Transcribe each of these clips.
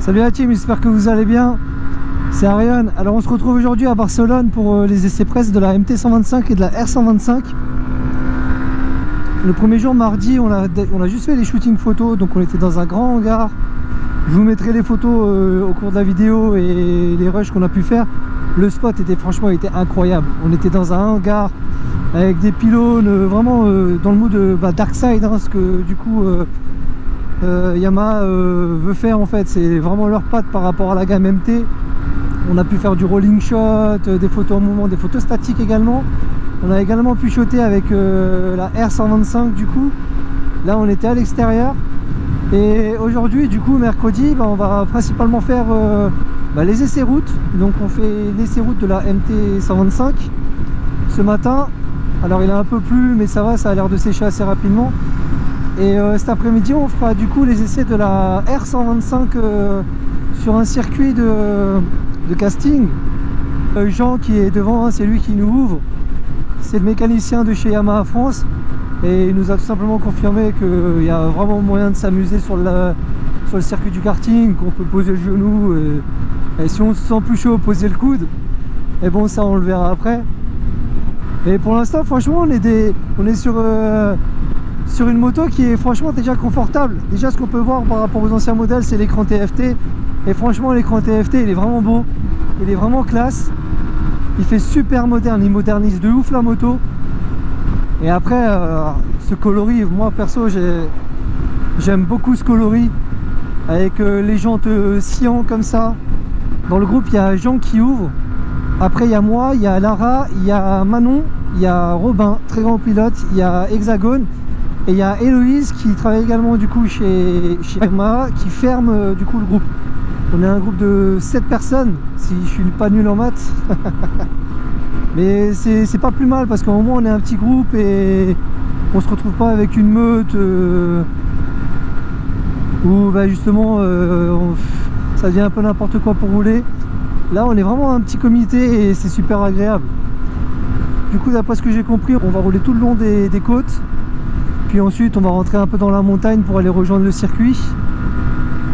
Salut la team, j'espère que vous allez bien. C'est Ariane. Alors on se retrouve aujourd'hui à Barcelone pour les essais presse de la MT125 et de la R125. Le premier jour, mardi, on a juste fait les shootings photos, donc on était dans un grand hangar. Je vous mettrai les photos au cours de la vidéo et les rushs qu'on a pu faire. Le spot était franchement incroyable. On était dans un hangar avec des pylônes, vraiment dans le mood Dark Side, hein, ce que du coup Yamaha veut faire en fait. C'est vraiment leur patte par rapport à la gamme MT. On a pu faire du rolling shot, des photos en mouvement, des photos statiques également. On a également pu shotter avec la R125 du coup. Là on était à l'extérieur. Et aujourd'hui du coup mercredi, on va principalement faire les essais routes. Donc on fait l'essai route de la MT125 ce matin. Alors il a un peu plu mais ça va, ça a l'air de sécher assez rapidement. Et cet après-midi on fera du coup les essais de la R125 sur un circuit de casting. Jean qui est devant, c'est lui qui nous ouvre. C'est le mécanicien de chez Yamaha France. Et il nous a tout simplement confirmé qu'il y a vraiment moyen de s'amuser sur le circuit du karting, qu'on peut poser le genou et si on se sent plus chaud, poser le coude. Et bon, ça on le verra après. Et pour l'instant, franchement, on est sur une moto qui est franchement déjà confortable. Déjà, ce qu'on peut voir par rapport aux anciens modèles, c'est l'écran TFT. Et franchement, l'écran TFT, il est vraiment beau. Il est vraiment classe. Il fait super moderne, il modernise de ouf la moto. Et après, ce coloris, moi perso, j'aime beaucoup ce coloris. Avec les jantes cyan comme ça. Dans le groupe, il y a Jean qui ouvre. Après, il y a moi, il y a Lara, il y a Manon, il y a Robin, très grand pilote, il y a Hexagone. Et il y a Héloïse qui travaille également du coup chez Yamaha, qui ferme du coup le groupe. On est un groupe de 7 personnes, si je suis pas nul en maths. Mais c'est pas plus mal parce qu'au moins on est un petit groupe et on se retrouve pas avec une meute où justement ça devient un peu n'importe quoi pour rouler. Là on est vraiment un petit comité et c'est super agréable. Du coup d'après ce que j'ai compris, on va rouler tout le long des côtes. Puis ensuite on va rentrer un peu dans la montagne pour aller rejoindre le circuit.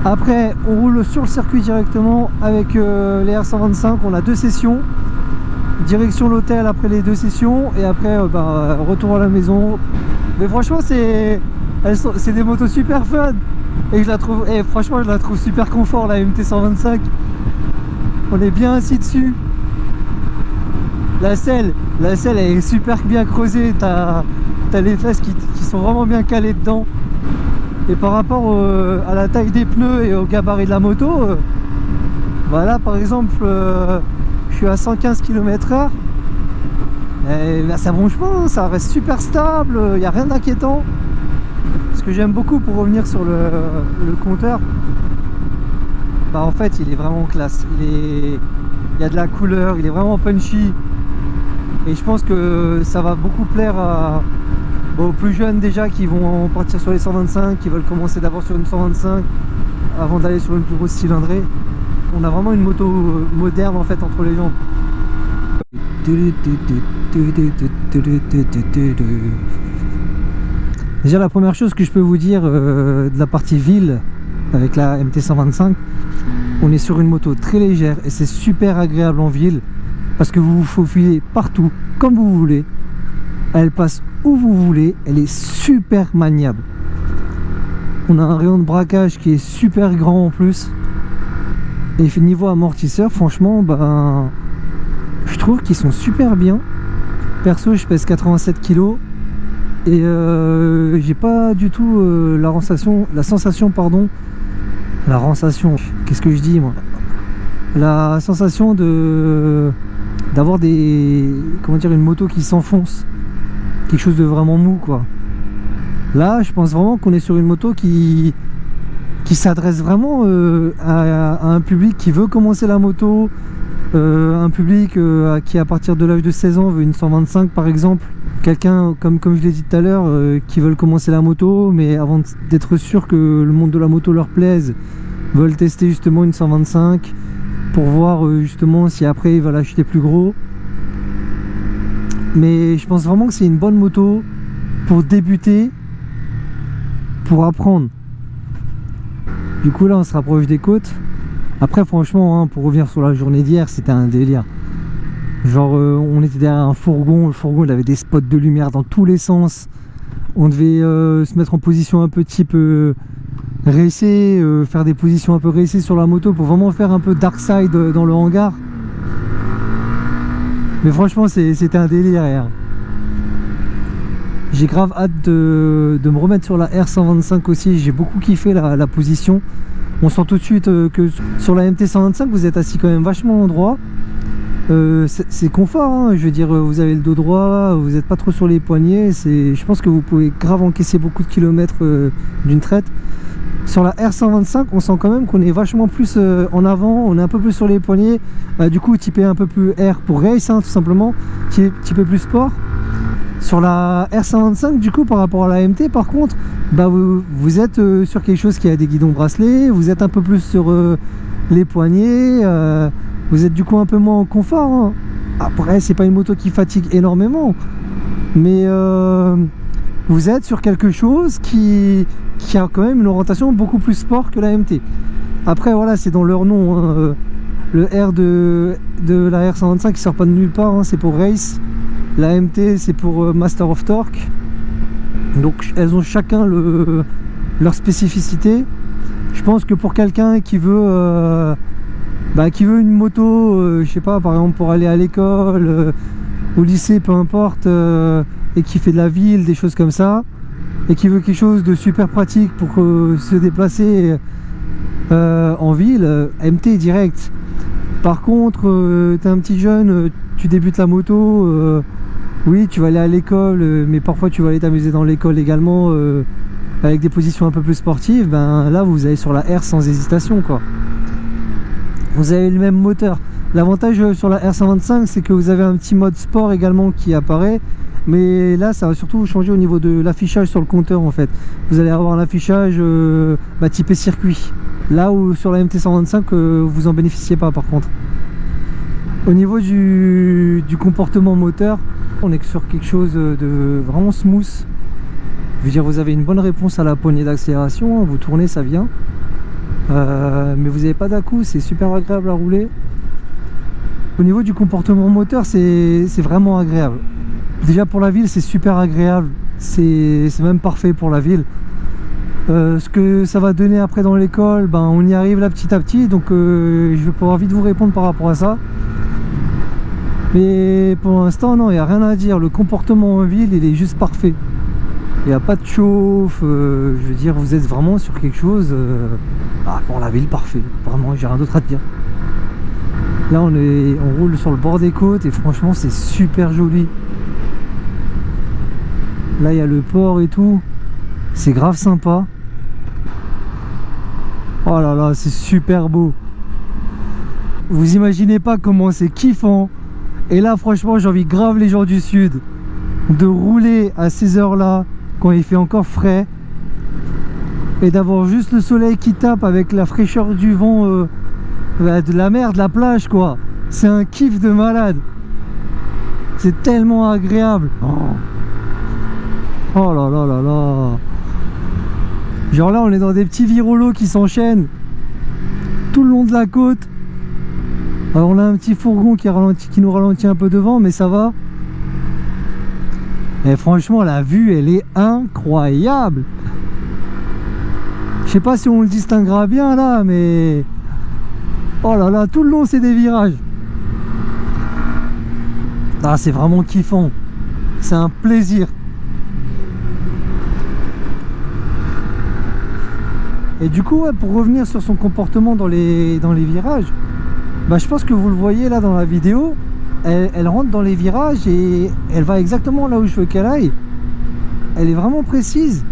Après on roule sur le circuit directement avec les R125. On a 2 sessions. Direction l'hôtel après les 2 sessions et après retour à la maison. Mais franchement c'est des motos super fun et franchement je la trouve super confort, la MT125. On est bien assis dessus. La selle elle est super bien creusée. T'as les fesses qui sont vraiment bien calées dedans. Et par rapport à la taille des pneus et au gabarit de la moto, là par exemple je suis à 115 km/h et ça bronche pas, ça reste super stable, il n'y a rien d'inquiétant. Ce que j'aime beaucoup pour revenir sur le compteur, en fait il est vraiment classe, il y a de la couleur, il est vraiment punchy et je pense que ça va beaucoup plaire aux plus jeunes déjà qui vont partir sur les 125, qui veulent commencer d'abord sur une 125 avant d'aller sur une plus grosse cylindrée. On a vraiment une moto moderne en fait entre les jambes. Déjà la première chose que je peux vous dire de la partie ville avec la MT125, on est sur une moto très légère et c'est super agréable en ville parce que vous vous faufilez partout comme vous voulez. Elle passe où vous voulez, elle est super maniable. On a un rayon de braquage qui est super grand en plus. Et niveau amortisseur, franchement, je trouve qu'ils sont super bien. Perso, je pèse 87 kg et j'ai pas du tout la sensation, qu'est-ce que je dis moi? La sensation d'avoir une moto qui s'enfonce, quelque chose de vraiment mou quoi. Là, je pense vraiment qu'on est sur une moto qui s'adresse vraiment à un public qui veut commencer la moto, un public qui à partir de l'âge de 16 ans veut une 125 par exemple, quelqu'un comme je l'ai dit tout à l'heure qui veulent commencer la moto mais avant d'être sûr que le monde de la moto leur plaise, veulent tester justement une 125 pour voir justement si après ils veulent acheter plus gros. Mais je pense vraiment que c'est une bonne moto pour débuter, pour apprendre. Du coup là on se rapproche des côtes Après franchement, hein, pour revenir sur la journée d'hier, c'était un délire. Genre on était derrière un fourgon, le fourgon il avait des spots de lumière dans tous les sens. On devait se mettre en position un peu type racer, faire des positions un peu racer sur la moto pour vraiment faire un peu dark side dans le hangar. Mais franchement c'était un délire hier. J'ai grave hâte de me remettre sur la R125 aussi, j'ai beaucoup kiffé la position. On sent tout de suite que sur la MT125 vous êtes assis quand même vachement droit. C'est confort, hein, je veux dire, vous avez le dos droit, vous n'êtes pas trop sur les poignets, je pense que vous pouvez grave encaisser beaucoup de kilomètres d'une traite. Sur la R125 on sent quand même qu'on est vachement plus en avant, on est un peu plus sur les poignets, du coup typé un peu plus R pour race, hein, tout simplement, typé plus sport. Sur la R125 du coup par rapport à la MT par contre, vous êtes sur quelque chose qui a des guidons bracelets, vous êtes un peu plus sur les poignets, vous êtes du coup un peu moins en confort, hein. Après c'est pas une moto qui fatigue énormément, mais vous êtes sur quelque chose qui a quand même une orientation beaucoup plus sport que la MT. Après voilà, c'est dans leur nom, hein. Le R de la R125 qui sort pas de nulle part, hein, c'est pour race. La MT c'est pour Master of Torque. Donc elles ont chacun leur spécificité. Je pense que pour quelqu'un qui veut une moto, je sais pas, par exemple pour aller à l'école, au lycée, peu importe, et qui fait de la ville, des choses comme ça, et qui veut quelque chose de super pratique pour se déplacer en ville, MT direct. Par contre, t'es un petit jeune, tu débutes la moto, oui tu vas aller à l'école, mais parfois tu vas aller t'amuser dans l'école également, avec des positions un peu plus sportives, là vous allez sur la R sans hésitation quoi. Vous avez le même moteur. L'avantage sur la R125 c'est que vous avez un petit mode sport également qui apparaît, mais là ça va surtout changer au niveau de l'affichage sur le compteur en fait. Vous allez avoir un affichage typé circuit, là où sur la MT125 vous en bénéficiez pas par contre. Au niveau du comportement moteur, on est sur quelque chose de vraiment smooth. Je veux dire, vous avez une bonne réponse à la poignée d'accélération, vous tournez, ça vient. Mais vous n'avez pas d'à-coup, c'est super agréable à rouler. Au niveau du comportement moteur, c'est vraiment agréable. Déjà pour la ville, c'est super agréable. C'est même parfait pour la ville. Ce que ça va donner après dans l'école, on y arrive là petit à petit. Donc je vais pouvoir vite vous répondre par rapport à ça. Mais pour l'instant, non, il n'y a rien à dire. Le comportement en ville, il est juste parfait. Il n'y a pas de chauffe. Je veux dire, vous êtes vraiment sur quelque chose... pour la ville, parfait. Vraiment, j'ai rien d'autre à te dire. Là, on roule sur le bord des côtes et franchement, c'est super joli. Là, il y a le port et tout. C'est grave sympa. Oh là là, c'est super beau. Vous imaginez pas comment c'est kiffant. Et là, franchement, j'ai envie grave les gens du sud de rouler à ces heures-là, quand il fait encore frais, et d'avoir juste le soleil qui tape avec la fraîcheur du vent, de la mer, de la plage, quoi. C'est un kiff de malade. C'est tellement agréable. Oh là là là là. Genre là, on est dans des petits virolos qui s'enchaînent tout le long de la côte. Alors on a un petit fourgon qui nous ralentit un peu devant, mais ça va. Et franchement, la vue, elle est incroyable. Je sais pas si on le distinguera bien là, mais... Oh là là, tout le long, c'est des virages. Ah, c'est vraiment kiffant. C'est un plaisir. Et du coup, pour revenir sur son comportement dans les virages, je pense que vous le voyez là dans la vidéo, elle rentre dans les virages et elle va exactement là où je veux qu'elle aille. Elle est vraiment précise.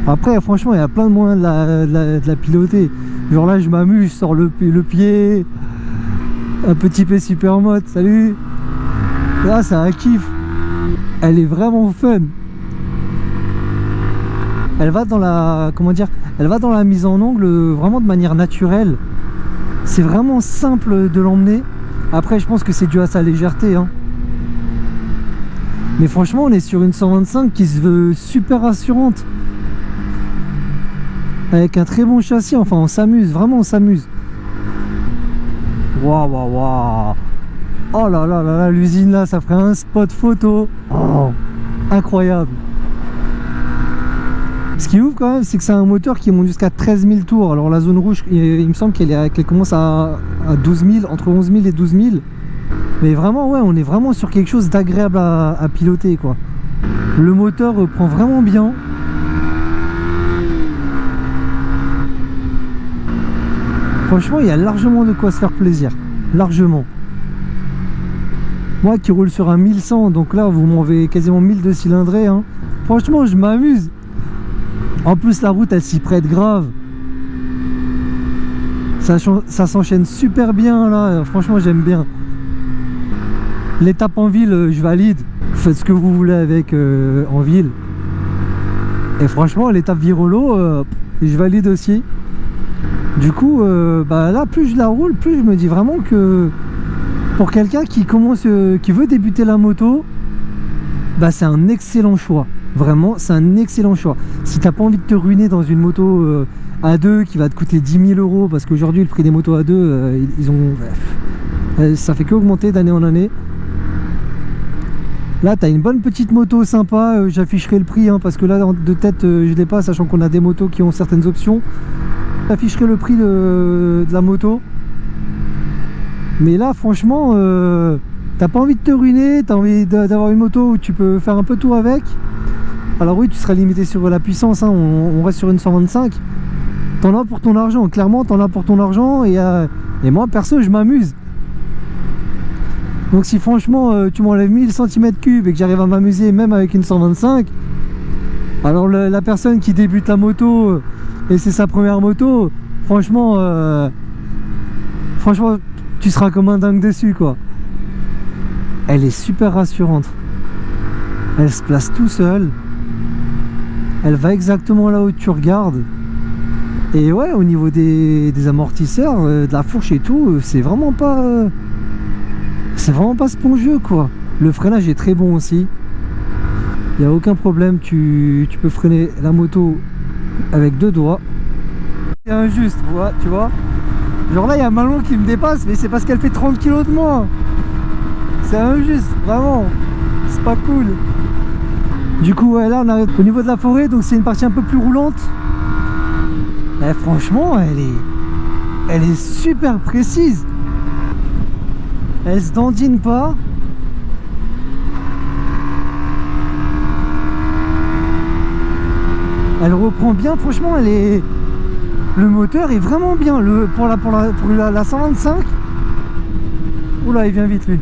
Après, franchement, il y a plein de moyens de la piloter. Genre là, je m'amuse, je sors le pied, un petit P super mode, salut. Là, c'est un kiff. Elle est vraiment fun. Elle va dans la, comment dire, elle va dans la mise en angle vraiment de manière naturelle. C'est vraiment simple de l'emmener. Après, je pense que c'est dû à sa légèreté, hein. Mais franchement, on est sur une 125 qui se veut super rassurante. Avec un très bon châssis, enfin on s'amuse, vraiment on s'amuse. Waouh, waouh, waouh. Oh là là là là, l'usine là, ça ferait un spot photo. Oh, incroyable. Ce qui est ouf quand même, c'est que c'est un moteur qui monte jusqu'à 13 000 tours. Alors la zone rouge, il me semble qu'elle commence à 12 000, entre 11 000 et 12 000. Mais vraiment, ouais, on est vraiment sur quelque chose d'agréable à piloter, quoi. Le moteur prend vraiment bien. Franchement, il y a largement de quoi se faire plaisir. Largement. Moi qui roule sur un 1100, donc là, vous m'enlevez quasiment 1000 de cylindrée. Hein. Franchement, je m'amuse. En plus, la route, elle s'y prête grave. Ça s'enchaîne super bien, là. Franchement, j'aime bien. L'étape en ville, je valide. Faites ce que vous voulez avec en ville. Et franchement, l'étape Virolo, je valide aussi. Du coup, bah là, plus je la roule, plus je me dis vraiment que pour quelqu'un qui veut débuter la moto, bah c'est un excellent choix. Vraiment, c'est un excellent choix. Si t'as pas envie de te ruiner dans une moto A2 qui va te coûter 10 000 €, parce qu'aujourd'hui, le prix des motos A2, ça fait qu'augmenter d'année en année. Là, tu as une bonne petite moto sympa. J'afficherai le prix, hein, parce que là, de tête, je l'ai pas, sachant qu'on a des motos qui ont certaines options. J'afficherai le prix de la moto. Mais là, franchement, t'as pas envie de te ruiner, t'as envie d'avoir une moto où tu peux faire un peu tout avec. Alors oui, tu seras limité sur la puissance, hein, on reste sur une 125. T'en as pour ton argent, clairement, t'en as pour ton argent. Et moi, perso, je m'amuse. Donc si franchement tu m'enlèves 1000 cm3 et que j'arrive à m'amuser même avec une 125, alors la personne qui débute la moto et c'est sa première moto, franchement tu seras comme un dingue dessus, quoi. Elle est super rassurante. Elle se place tout seule. Elle va exactement là où tu regardes. Et ouais, au niveau des amortisseurs, de la fourche et tout, c'est vraiment pas spongieux, quoi. Le freinage est très bon aussi. Il n'y a aucun problème, tu peux freiner la moto avec 2 doigts. C'est injuste, tu vois. Genre là, il y a Manon qui me dépasse, mais c'est parce qu'elle fait 30 kg de moins. C'est injuste, vraiment. C'est pas cool. Du coup, ouais, là, on arrive au niveau de la forêt, donc c'est une partie un peu plus roulante. Et franchement, elle est super précise. Elle se dandine pas. Elle reprend bien, franchement, le moteur est vraiment bien. Pour la 125. Oula, il vient vite lui.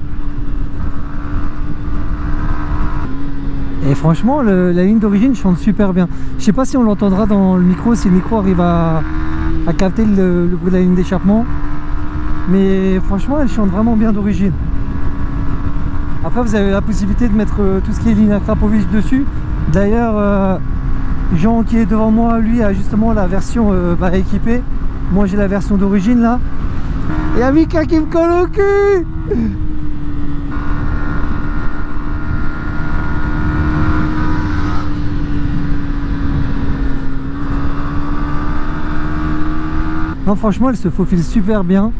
Et franchement, la ligne d'origine chante super bien. Je sais pas si on l'entendra dans le micro, si le micro arrive à capter le bruit de la ligne d'échappement. Mais franchement, elle chante vraiment bien d'origine. Après, vous avez la possibilité de mettre tout ce qui est ligne à Krapovic dessus. D'ailleurs, Jean qui est devant moi, lui a justement la version équipée. Moi, j'ai la version d'origine là. Et y'a Mika qui me colle au cul. Non, franchement, elle se faufile super bien.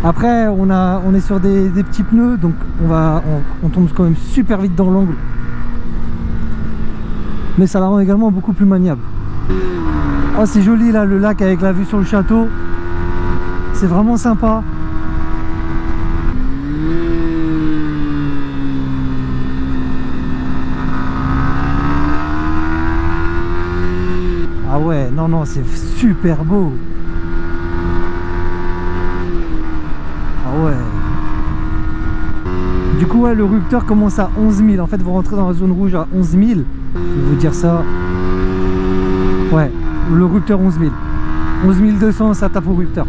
Après, on est sur des petits pneus, donc on tombe quand même super vite dans l'angle. Mais ça la rend également beaucoup plus maniable. Oh, c'est joli là, le lac avec la vue sur le château. C'est vraiment sympa. Ah ouais, non, c'est super beau. Ah ouais. Du coup, ouais, le rupteur commence à 11 000. En fait, vous rentrez dans la zone rouge à 11 000. Je vais vous dire ça. Ouais, le rupteur 11 000. 11 200, ça tape au rupteur.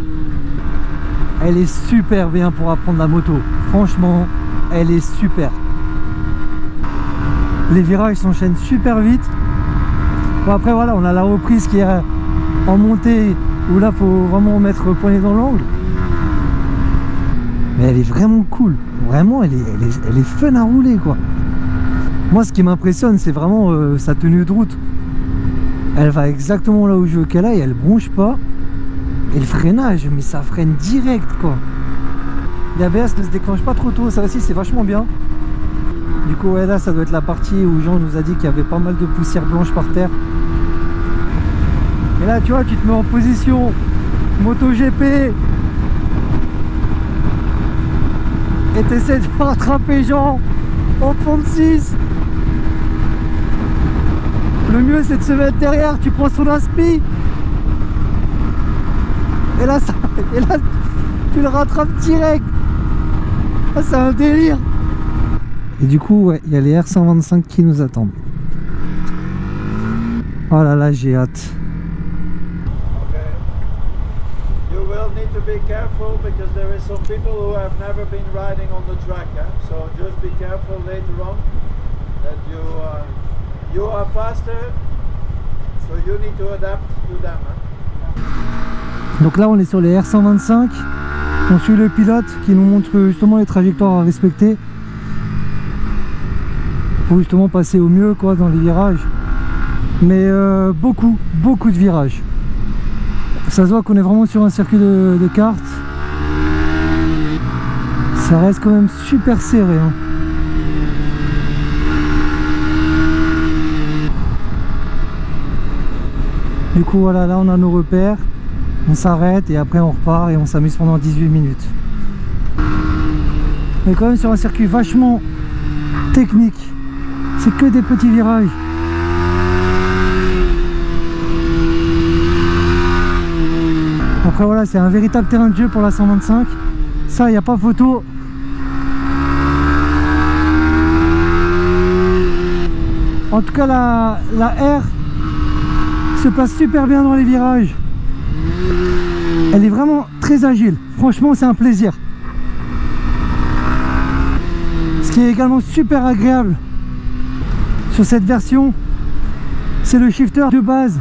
Elle est super bien pour apprendre la moto. Franchement, elle est super. Les virages s'enchaînent super vite. Bon, après, voilà, on a la reprise qui est en montée, où là, faut vraiment mettre le poignet dans l'angle. Mais elle est vraiment cool. Vraiment, elle est fun à rouler, quoi. Moi, ce qui m'impressionne, c'est vraiment sa tenue de route. Elle va exactement là où je veux qu'elle aille, elle bronche pas. Et le freinage, mais ça freine direct quoi. L'ABS ne se déclenche pas trop tôt, ça aussi c'est vachement bien. Du coup ouais, là ça doit être la partie où Jean nous a dit qu'il y avait pas mal de poussière blanche par terre. Et là tu vois, tu te mets en position MotoGP et t'essaies de rattraper Jean en pente 6. Le mieux c'est de se mettre derrière, tu prends son aspi. Et là tu le rattrapes direct. Ah, c'est un délire. Et du coup ouais, il y a les R125 qui nous attendent. Oh là là, j'ai hâte. You will need to be careful because there is some people who have never been riding on the track, so just be careful later on that you are faster, so you need to adapt to them. Donc là on est sur les R125, on suit le pilote qui nous montre justement les trajectoires à respecter pour justement passer au mieux quoi dans les virages, mais beaucoup de virages. Ça se voit qu'on est vraiment sur un circuit de kart. Ça reste quand même super serré, hein. Du coup voilà, là on a nos repères, on s'arrête et après on repart et on s'amuse pendant 18 minutes. On est quand même sur un circuit vachement technique, c'est que des petits virages. Après voilà, c'est un véritable terrain de jeu pour la 125, ça il n'y a pas photo. En tout cas la R se passe super bien dans les virages. Elle est vraiment très agile. Franchement, c'est un plaisir. Ce qui est également super agréable sur cette version, c'est le shifter de base.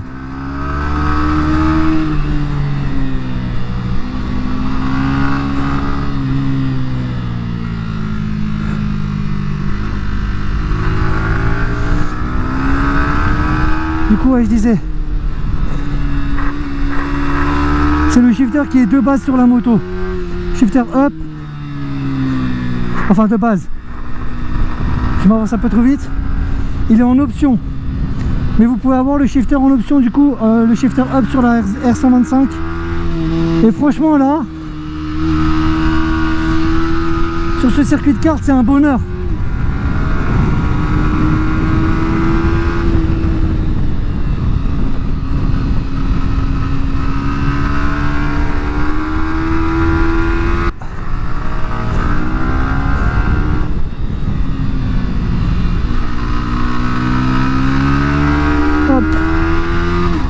Du coup, ouais, je disais, c'est le shifter qui est de base sur la moto. Shifter up, enfin de base. Je m'avance un peu trop vite. Il est en option. Mais vous pouvez avoir le shifter en option, du coup, le shifter up sur la R125. Et franchement là, sur ce circuit de kart, c'est un bonheur.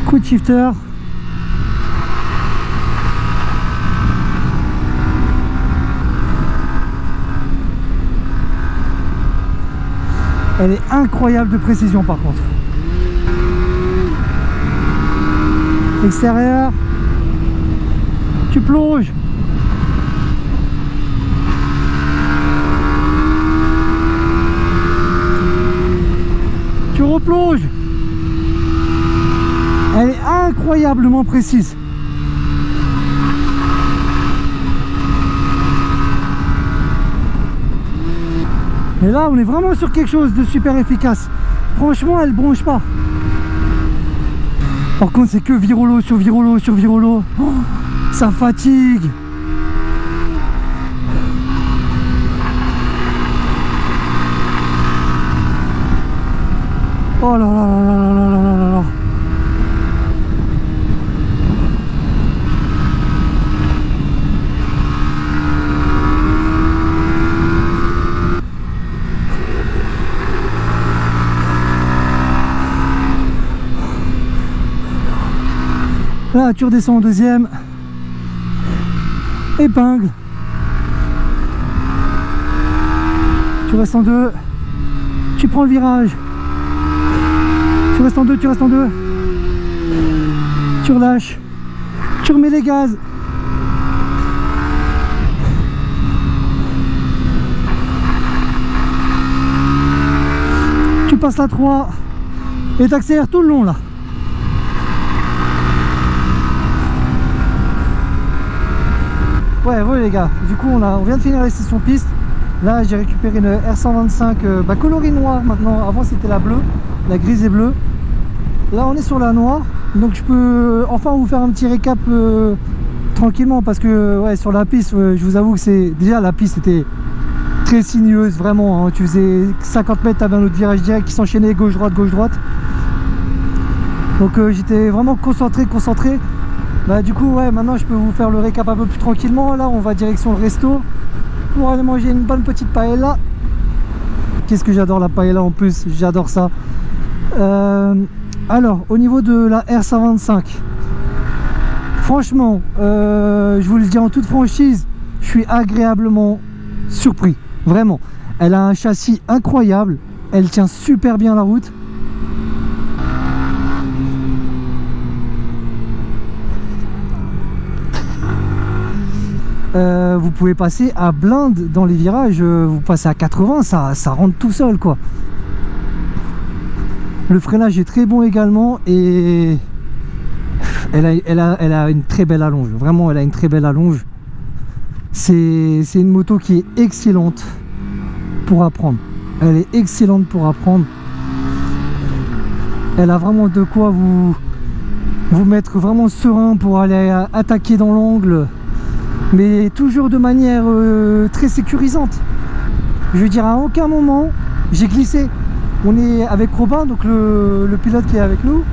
Coup de shifter. Elle est incroyable de précision par contre. Extérieur. Tu plonges. Tu replonges. Elle est incroyablement précise. Et là, on est vraiment sur quelque chose de super efficace. Franchement, elle bronche pas. Par contre, c'est que virolo sur virolo sur virolo. Oh, ça fatigue. Oh là là là là là là là là. Là, tu redescends en deuxième. Épingle. Tu restes en deux. Tu prends le virage. Tu restes en deux, tu restes en deux. Tu relâches. Tu remets les gaz. Tu passes la 3. Et t'accélères tout le long là. ouais les gars, du coup on vient de finir les sessions piste. Là j'ai récupéré une R125 coloris noir maintenant, avant c'était la bleue, la grise et bleue. Là on est sur la noire, donc je peux enfin vous faire un petit récap tranquillement, parce que ouais, sur la piste, je vous avoue que c'est déjà, la piste était très sinueuse vraiment, hein. Tu faisais 50 mètres, tu avais un autre virage direct qui s'enchaînait gauche-droite, gauche-droite. Donc j'étais vraiment concentré. Bah du coup ouais, maintenant je peux vous faire le récap un peu plus tranquillement. Là on va direction le resto pour aller manger une bonne petite paella. Qu'est-ce que j'adore la paella en plus, j'adore ça. Alors au niveau de la R125, franchement je vous le dis en toute franchise, je suis agréablement surpris, vraiment. Elle a un châssis incroyable, elle tient super bien la route. Vous pouvez passer à blinde dans les virages, vous passez à 80, ça rentre tout seul quoi. Le freinage est très bon également, et elle a une très belle allonge, vraiment elle a une très belle allonge. C'est une moto qui est excellente pour apprendre, elle est excellente pour apprendre. Elle a vraiment de quoi vous mettre vraiment serein pour aller attaquer dans l'angle, mais toujours de manière très sécurisante. Je veux dire, à aucun moment j'ai glissé. On est avec Robin, donc le pilote qui est avec nous,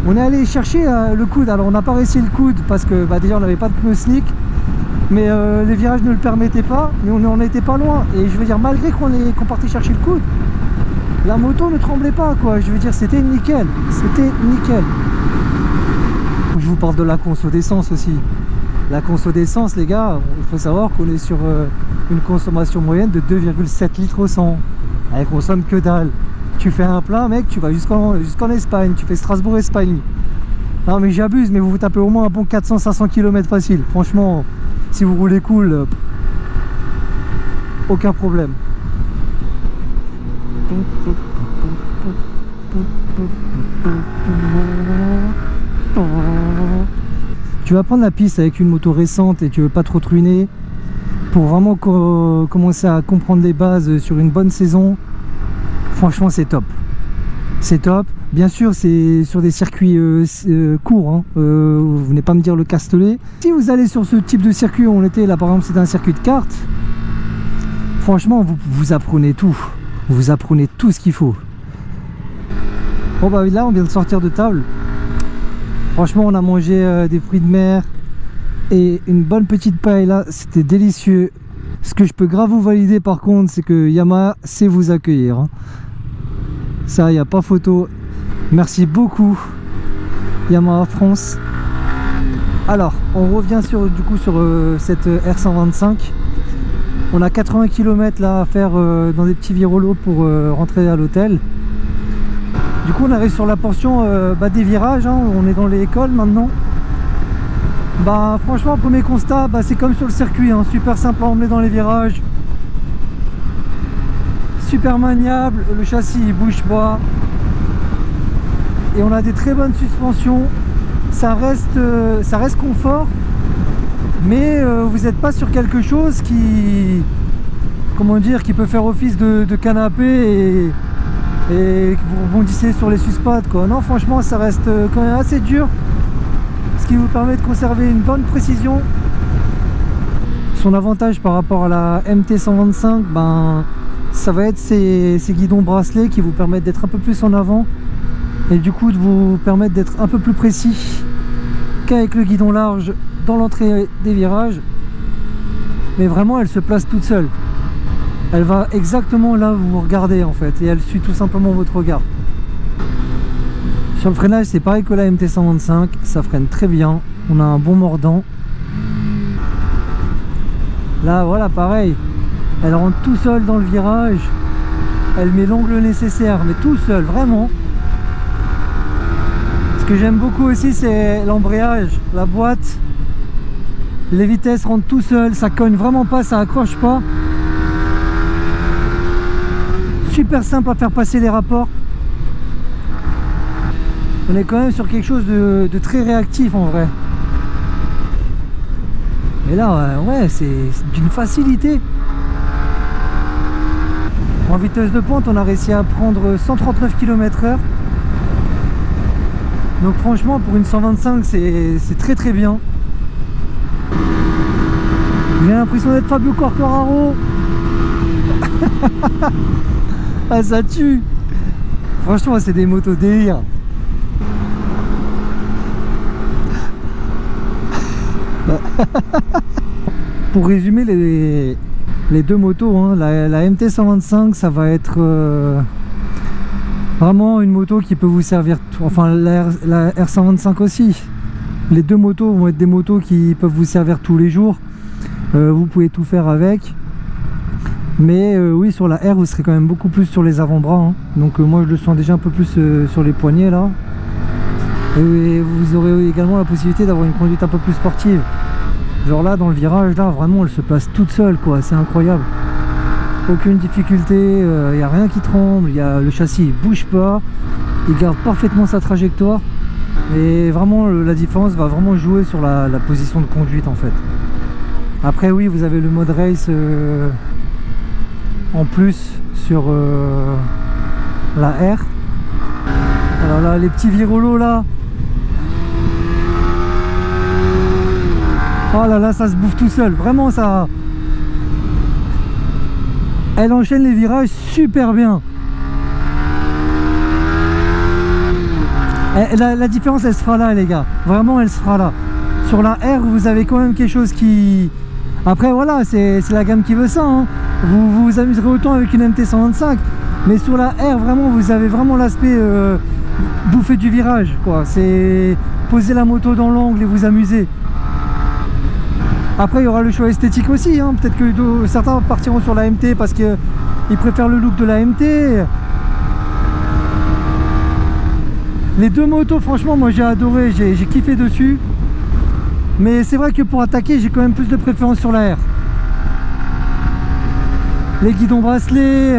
on est allé chercher le coude. Alors on n'a pas réussi le coude parce que déjà on n'avait pas de pneu slick, mais les virages ne le permettaient pas, mais on n'en était pas loin. Et je veux dire, malgré qu'on partait chercher le coude, la moto ne tremblait pas quoi. Je veux dire, c'était nickel, c'était nickel. Je vous parle de la conso d'essence aussi. La conso d'essence, les gars, il faut savoir qu'on est sur une consommation moyenne de 2,7 litres au 100. Elle consomme que dalle. Tu fais un plein, mec, tu vas jusqu'en Espagne, tu fais Strasbourg-Espagne. Non mais j'abuse, mais vous tapez au moins un bon 400-500 km facile. Franchement, si vous roulez cool, aucun problème. Tu vas prendre la piste avec une moto récente et tu veux pas trop te ruiner, pour vraiment commencer à comprendre les bases sur une bonne saison. Franchement c'est top, c'est top. Bien sûr c'est sur des circuits courts, hein. Vous venez pas me dire le Castellet. Si vous allez sur ce type de circuit où on était là, par exemple c'était un circuit de kart, franchement vous apprenez tout, vous apprenez tout ce qu'il faut. Bon bah là on vient de sortir de table. Franchement on a mangé des fruits de mer et une bonne petite paella, c'était délicieux. Ce que je peux grave vous valider par contre, c'est que Yamaha sait vous accueillir, hein. Ça, il n'y a pas photo. Merci beaucoup Yamaha France. Alors on revient du coup sur cette R125. On a 80 km là à faire dans des petits virolos pour rentrer à l'hôtel. Du coup on arrive sur la portion des virages, hein. On est dans les écoles maintenant. Bah franchement, premier constat, c'est comme sur le circuit, hein. Super simple à emmener dans les virages, super maniable, le châssis il bouge pas, et on a des très bonnes suspensions. Ça reste confort, mais vous n'êtes pas sur quelque chose qui, comment dire, qui peut faire office de canapé et vous rebondissez sur les suspads quoi. Non franchement ça reste quand même assez dur, ce qui vous permet de conserver une bonne précision. Son avantage par rapport à la MT125, ça va être ces guidons bracelets qui vous permettent d'être un peu plus en avant et du coup de vous permettre d'être un peu plus précis qu'avec le guidon large dans l'entrée des virages. Mais vraiment elle se place toute seule, elle va exactement là où vous regardez en fait, et elle suit tout simplement votre regard. Sur le freinage c'est pareil que la MT125, ça freine très bien, on a un bon mordant. Là voilà pareil, elle rentre tout seule dans le virage, elle met l'angle nécessaire, mais tout seul vraiment. Ce que j'aime beaucoup aussi c'est l'embrayage, la boîte, les vitesses rentrent tout seul, ça cogne vraiment pas, ça accroche pas. Super simple à faire passer les rapports. On est quand même sur quelque chose de très réactif en vrai. Et là, ouais, c'est d'une facilité. En vitesse de pointe, on a réussi à prendre 139 km/h. Donc franchement, pour une 125, c'est très très bien. J'ai l'impression d'être Fabio Quartararo. Ah, ça tue. Franchement, c'est des motos délire. Pour résumer les deux motos, hein, la MT125, ça va être vraiment une moto qui peut vous servir, enfin la R125 aussi. Les deux motos vont être des motos qui peuvent vous servir tous les jours. Vous pouvez tout faire avec. Mais oui, sur la R, vous serez quand même beaucoup plus sur les avant-bras. Hein. Donc moi, je le sens déjà un peu plus sur les poignets là. Et vous aurez également la possibilité d'avoir une conduite un peu plus sportive. Genre là, dans le virage, là, vraiment, elle se place toute seule, quoi. C'est incroyable. Aucune difficulté, il n'y a rien qui tremble, le châssis il bouge pas, il garde parfaitement sa trajectoire. Et vraiment, la différence va vraiment jouer sur la position de conduite, en fait. Après, oui, vous avez le mode race en plus sur la R. Alors là, les petits virolos, là. Oh là là, ça se bouffe tout seul, vraiment ça. Elle enchaîne les virages super bien. La différence, elle se fera là, les gars. Vraiment, elle se fera là. Sur la R, vous avez quand même quelque chose qui... Après, voilà, c'est la gamme qui veut ça. Hein. Vous vous amuserez autant avec une MT125. Mais sur la R, vraiment, vous avez vraiment l'aspect bouffer du virage, quoi. C'est poser la moto dans l'angle et vous amuser. Après, il y aura le choix esthétique aussi, hein. Peut-être que certains partiront sur la MT parce qu'ils préfèrent le look de la MT. Les deux motos, franchement, moi j'ai adoré, j'ai kiffé dessus. Mais c'est vrai que pour attaquer, j'ai quand même plus de préférence sur la R. Les guidons bracelets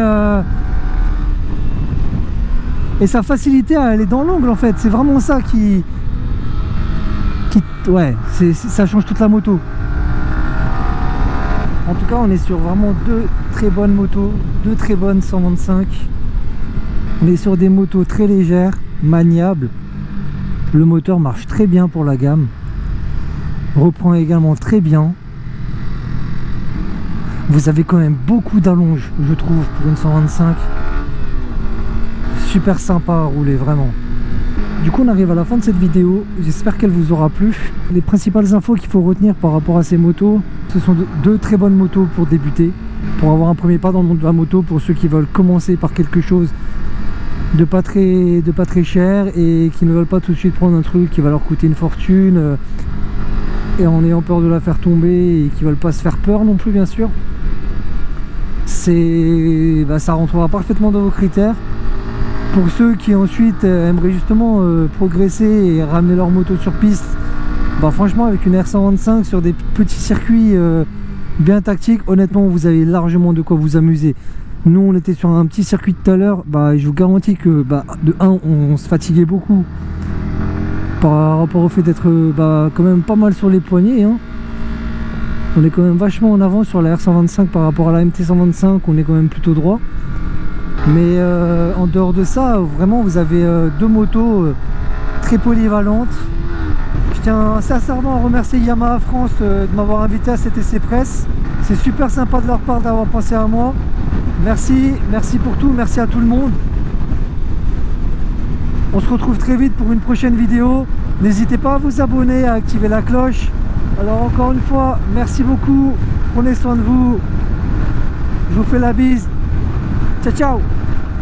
et sa facilité à aller dans l'angle, en fait. C'est vraiment ça qui ouais, ça change toute la moto. En tout cas, on est sur vraiment deux très bonnes motos, deux très bonnes 125. On est sur des motos très légères, maniables. Le moteur marche très bien pour la gamme. Reprend également très bien. Vous avez quand même beaucoup d'allonge, je trouve, pour une 125. Super sympa à rouler, vraiment. Du coup, on arrive à la fin de cette vidéo. J'espère qu'elle vous aura plu. Les principales infos qu'il faut retenir par rapport à ces motos, ce sont deux très bonnes motos pour débuter, pour avoir un premier pas dans le monde de la moto, pour ceux qui veulent commencer par quelque chose de pas très cher et qui ne veulent pas tout de suite prendre un truc qui va leur coûter une fortune et en ayant peur de la faire tomber et qui veulent pas se faire peur non plus, bien sûr. Ça rentrera parfaitement dans vos critères. Pour ceux qui ensuite aimeraient justement progresser et ramener leur moto sur piste, franchement, avec une R125 sur des petits circuits bien tactiques, honnêtement, vous avez largement de quoi vous amuser. Nous, on était sur un petit circuit tout à l'heure, je vous garantis que de 1, on se fatiguait beaucoup par rapport au fait d'être quand même pas mal sur les poignets. Hein. On est quand même vachement en avant sur la R125 par rapport à la MT125, on est quand même plutôt droit. Mais en dehors de ça, vraiment, vous avez deux motos très polyvalentes. Je tiens sincèrement à remercier Yamaha France de m'avoir invité à cet essai presse. C'est super sympa de leur part d'avoir pensé à moi. Merci pour tout, merci à tout le monde. On se retrouve très vite pour une prochaine vidéo. N'hésitez pas à vous abonner, à activer la cloche. Alors encore une fois, merci beaucoup. Prenez soin de vous. Je vous fais la bise. Ciao, ciao.